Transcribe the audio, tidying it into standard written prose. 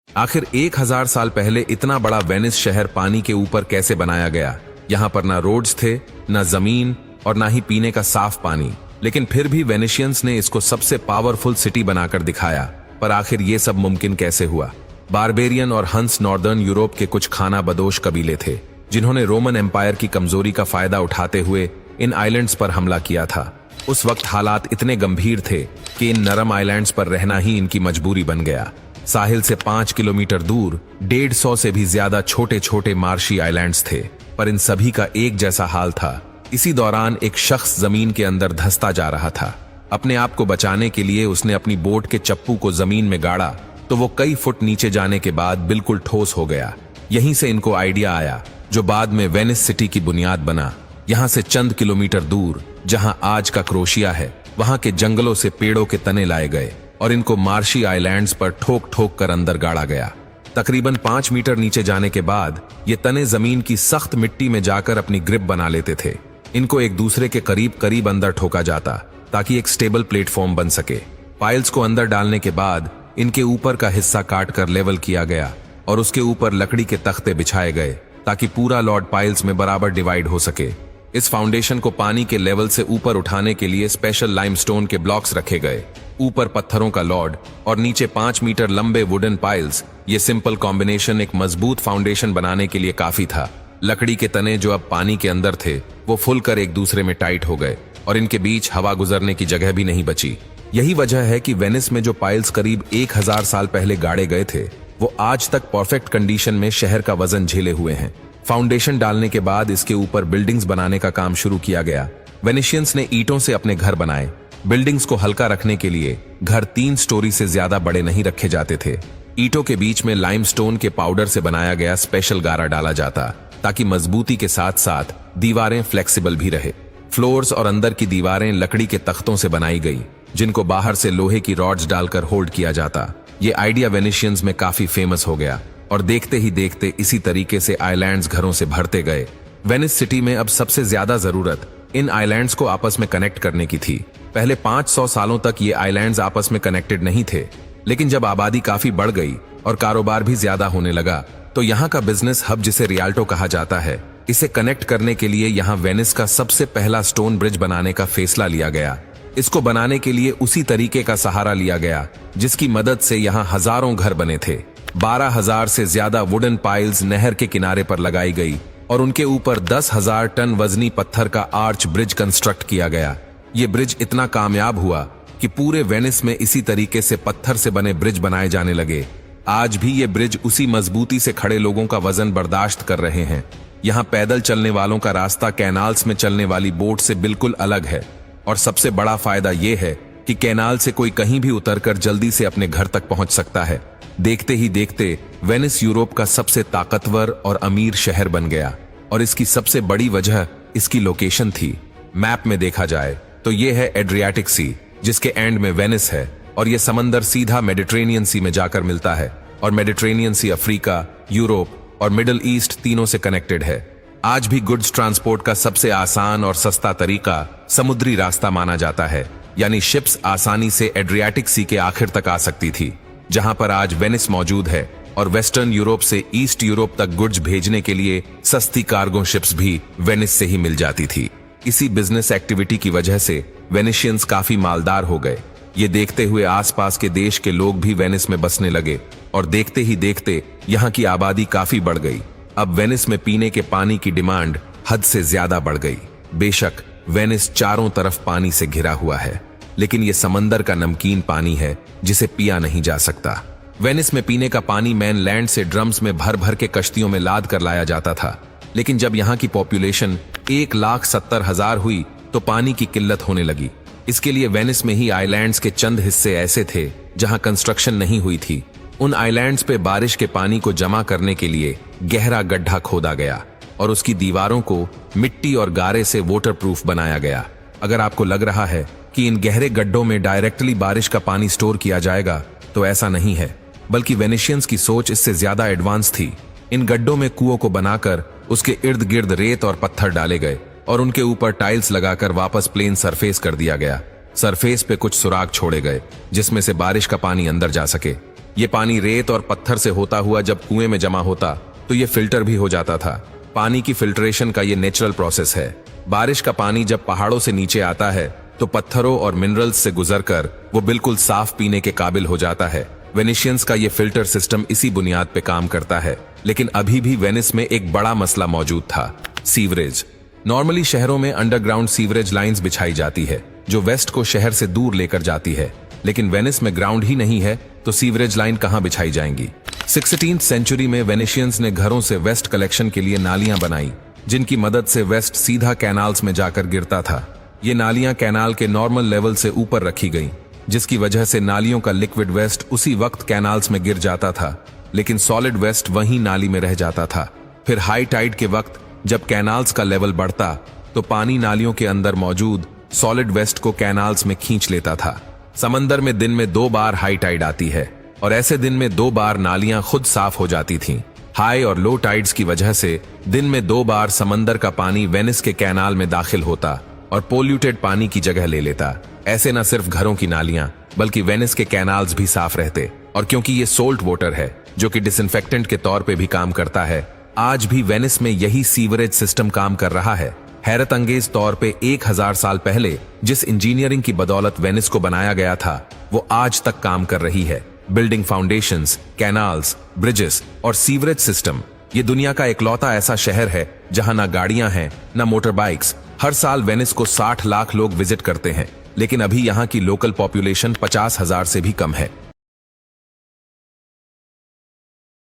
आखिर 1000 साल पहले इतना बड़ा वेनिस शहर पानी के ऊपर कैसे बनाया गया? यहाँ पर ना रोड्स थे, ना जमीन और ना ही पीने का साफ पानी, लेकिन फिर भी वेनिशियंस ने इसको सबसे पावरफुल सिटी बनाकर दिखाया। पर आखिर ये सब मुमकिन कैसे हुआ? बारबेरियन और हंस नॉर्दर्न यूरोप के कुछ खाना बदोश कबीले थे, जिन्होंने रोमन एम्पायर की कमजोरी का फायदा उठाते हुए इन आइलैंड्स पर हमला किया था। उस वक्त हालात इतने गंभीर थे कि इन नरम आइलैंड्स पर रहना ही इनकी मजबूरी बन गया। साहिल से 5 किलोमीटर दूर 150 से भी ज्यादा छोटे छोटे मार्शी आइलैंड्स थे, पर इन सभी का एक जैसा हाल था। इसी दौरान एक शख्स जमीन के अंदर धंसता जा रहा था। अपने आप को बचाने के लिए उसने अपनी बोट के चप्पू को जमीन में गाड़ा तो वो कई फुट नीचे जाने के बाद बिल्कुल ठोस हो गया। यहीं से इनको आइडिया आया, जो बाद में वेनिस सिटी की बुनियाद बना। यहाँ से चंद किलोमीटर दूर, जहां आज का क्रोशिया है, वहां के जंगलों से पेड़ों के तने लाए गए और इनको मार्शी आइलैंड्स पर ठोक ठोक कर अंदर गाड़ा गया। तकरीबन 5 मीटर नीचे जाने के बाद ये तने जमीन की सख्त मिट्टी में जाकर अपनी ग्रिप बना लेते थे। इनको एक दूसरे के करीब करीब अंदर ठोका जाता ताकि एक स्टेबल प्लेटफॉर्म बन सके। पाइल्स को अंदर डालने के बाद इनके ऊपर का हिस्सा काट कर लेवल किया गया और उसके ऊपर लकड़ी के तख्ते बिछाए गए ताकि पूरा लॉर्ड पाइल्स में बराबर डिवाइड हो सके। इस फाउंडेशन को पानी के लेवल से ऊपर उठाने के लिए स्पेशल लाइमस्टोन के ब्लॉक्स रखे गए। ऊपर पत्थरों का लॉर्ड और नीचे 5 मीटर लंबे वुडन पाइल्स। ये सिंपल कॉम्बिनेशन एक मजबूत फाउंडेशन बनाने के लिए काफी था। लकड़ी के तने जो अब पानी के अंदर थे, वो फुलकर एक दूसरे में टाइट हो गए और इनके बीच हवा गुजरने की जगह भी नहीं बची। यही वजह है कि वेनिस में जो पाइल्स करीब 1000 साल पहले गाड़े गए थे, वो आज तक परफेक्ट कंडीशन में शहर का वजन झेले हुए हैं। फाउंडेशन डालने के बाद इसके ऊपर बिल्डिंग्स बनाने का काम शुरू किया गया। वेनिशियंस ने ईंटों से अपने घर बनाए। बिल्डिंग्स को हल्का रखने के लिए घर 3 स्टोरी से ज्यादा बड़े नहीं रखे जाते थे। ईंटों के बीच में लाइमस्टोन के पाउडर से बनाया गया स्पेशल गारा डाला जाता ताकि मजबूती के साथ साथ दीवारें फ्लेक्सिबल भी रहे। फ्लोर्स और अंदर की दीवारें लकड़ी के तख्तों से बनाई गई, जिनको बाहर से लोहे की रॉड्स डालकर होल्ड किया जाता। ये आइडिया वेनिशियंस में काफी फेमस हो गया और देखते ही देखते इसी तरीके से आइलैंड्स घरों से भरते गए। वेनिस सिटी में अब सबसे ज्यादा जरूरत इन आइलैंड्स को आपस में कनेक्ट करने की थी। पहले 500 सालों तक ये आइलैंड्स आपस में कनेक्टेड नहीं थे, लेकिन जब आबादी काफी बढ़ गई और कारोबार भी ज्यादा होने लगा, तो यहाँ का बिजनेस हब, जिसे रियाल्टो कहा जाता है, इसे कनेक्ट करने के लिए यहाँ वेनिस का सबसे पहला स्टोन ब्रिज बनाने का फैसला लिया गया। इसको बनाने के लिए उसी तरीके का सहारा लिया गया जिसकी मदद से यहाँ हजारों घर बने थे। 12,000 से ज्यादा वुडन पाइल्स नहर के किनारे पर लगाई गई और उनके ऊपर 10,000 टन वजनी पत्थर का आर्च ब्रिज कंस्ट्रक्ट किया गया। ये ब्रिज इतना कामयाब हुआ कि पूरे वेनिस में इसी तरीके से पत्थर से बने ब्रिज बनाए जाने लगे। आज भी ये ब्रिज उसी मजबूती से खड़े लोगों का वजन बर्दाश्त कर रहे हैं। यहाँ पैदल चलने वालों का रास्ता कैनाल्स में चलने वाली बोट से बिल्कुल अलग है और सबसे बड़ा फायदा ये है कि कैनाल से कोई कहीं भी उतरकर जल्दी से अपने घर तक पहुंच सकता है। देखते ही देखते वेनिस यूरोप का सबसे ताकतवर और अमीर शहर बन गया और इसकी सबसे बड़ी वजह इसकी लोकेशन थी। मैप में देखा जाए तो ये है एड्रियाटिक सी, जिसके एंड में वेनिस है और ये समंदर सीधा मेडिटेरेनियन सी में जाकर मिलता है और मेडिटेरेनियन सी अफ्रीका, यूरोप और मिडिल ईस्ट तीनों से कनेक्टेड है। आज भी गुड्स ट्रांसपोर्ट का सबसे आसान और सस्ता तरीका समुद्री रास्ता माना जाता है, यानी शिप्स आसानी से एड्रियाटिक सी के आखिर तक आ सकती थी, जहां पर आज वेनिस मौजूद है। और वेस्टर्न यूरोप से ईस्ट यूरोप तक गुड्स भेजने के लिए सस्ती कार्गो शिप्स भी वेनिस से ही मिल जाती थी। इसी बिजनेस एक्टिविटी की वजह से वेनिशियंस काफी मालदार हो गए। ये देखते हुए आसपास के देश के लोग भी वेनिस में बसने लगे और देखते ही देखते यहाँ की आबादी काफी बढ़ गई। अब वेनिस में पीने के पानी की डिमांड हद से ज्यादा बढ़ गई। बेशक वेनिस चारों तरफ पानी से घिरा हुआ है, लेकिन ये समंदर का नमकीन पानी है जिसे पिया नहीं जा सकता। वेनिस में पीने का पानी मेनलैंड से ड्रम्स में भर भर के कश्तियों में लाद कर लाया जाता था, लेकिन जब यहाँ की पॉपुलेशन 1,70,000 हुई तो पानी की किल्लत होने लगी। इसके लिए वेनिस में ही आइलैंड्स के चंद हिस्से ऐसे थे जहां कंस्ट्रक्शन नहीं हुई थी। उन आइलैंड्स पे बारिश के पानी को जमा करने के लिए गहरा गड्ढा खोदा गया और उसकी दीवारों को मिट्टी और गारे से वाटरप्रूफ बनाया गया। अगर आपको लग रहा है कि इन गहरे गड्ढों में डायरेक्टली बारिश का पानी स्टोर किया जाएगा, तो ऐसा नहीं है, बल्कि वेनिशियंस की सोच इससे ज्यादा एडवांस थी। इन गड्ढों में कुओं को बनाकर उसके इर्द गिर्द रेत और पत्थर डाले गए और उनके ऊपर टाइल्स लगाकर वापस प्लेन सरफेस कर दिया गया। सरफेस पे कुछ सुराख छोड़े गए जिसमें से बारिश का पानी अंदर जा सके। ये पानी रेत और पत्थर से होता हुआ जब कुएं में जमा होता तो ये फिल्टर भी हो जाता था। पानी की फिल्ट्रेशन का ये नेचुरल प्रोसेस है। बारिश का पानी जब पहाड़ों से नीचे आता है तो पत्थरों और मिनरल्स से गुजरकर वो बिल्कुल साफ पीने के काबिल हो जाता है। वेनिशियंस का ये फिल्टर सिस्टम इसी बुनियाद पे काम करता है। लेकिन अभी भी वेनिस में एक बड़ा मसला मौजूद था, सीवरेज। नॉर्मली शहरों में अंडरग्राउंड सीवरेज लाइंस बिछाई जाती है जो वेस्ट को शहर से दूर लेकर जाती है, लेकिन वेनिस में ग्राउंड ही नहीं है तो सीवरेज लाइन कहां बिछाई जाएंगी। 16th सेंचुरी में वेनिशियंस ने घरों से वेस्ट कलेक्शन के लिए नालियां बनाई, जिनकी मदद से वेस्ट सीधा कैनाल्स में जाकर गिरता था। ये नालियां कैनाल के नॉर्मल लेवल से ऊपर रखी गईं, जिसकी वजह से नालियों का लिक्विड वेस्ट उसी वक्त कैनाल्स में गिर जाता था, लेकिन सॉलिड वेस्ट वहीं नाली में रह जाता था। फिर हाई टाइड के वक्त जब कैनाल्स का लेवल बढ़ता तो पानी नालियों के अंदर मौजूद सॉलिड वेस्ट को कैनाल्स में खींच लेता था। समंदर में दिन में 2 बार हाई टाइड आती है और ऐसे दिन में 2 बार नालियां खुद साफ हो जाती थीं। हाई और लो टाइड्स की वजह से दिन में 2 बार समंदर का पानी वेनिस के कैनाल में दाखिल होता और पोल्यूटेड पानी की जगह ले लेता। ऐसे न सिर्फ घरों की नालियां बल्कि वेनिस के कैनाल्स भी साफ रहते। और क्योंकि ये सोल्ट वाटर है जो कि डिसइंफेक्टेंट के तौर पे भी काम करता है, आज भी वेनिस में यही सीवरेज सिस्टम काम कर रहा है। हैरत अंगेज तौर पे 1000 साल पहले जिस इंजीनियरिंग की बदौलत वेनिस को बनाया गया था वो आज तक काम कर रही है। बिल्डिंग फाउंडेशंस, कैनाल्स, ब्रिजेस और सीवरेज सिस्टम। ये दुनिया का इकलौता ऐसा शहर है जहां ना गाड़ियां हैं ना मोटर बाइक्स। हर साल वेनिस को 60 लाख लोग विजिट करते हैं, लेकिन अभी यहाँ की लोकल पॉपुलेशन 50,000 से भी कम है।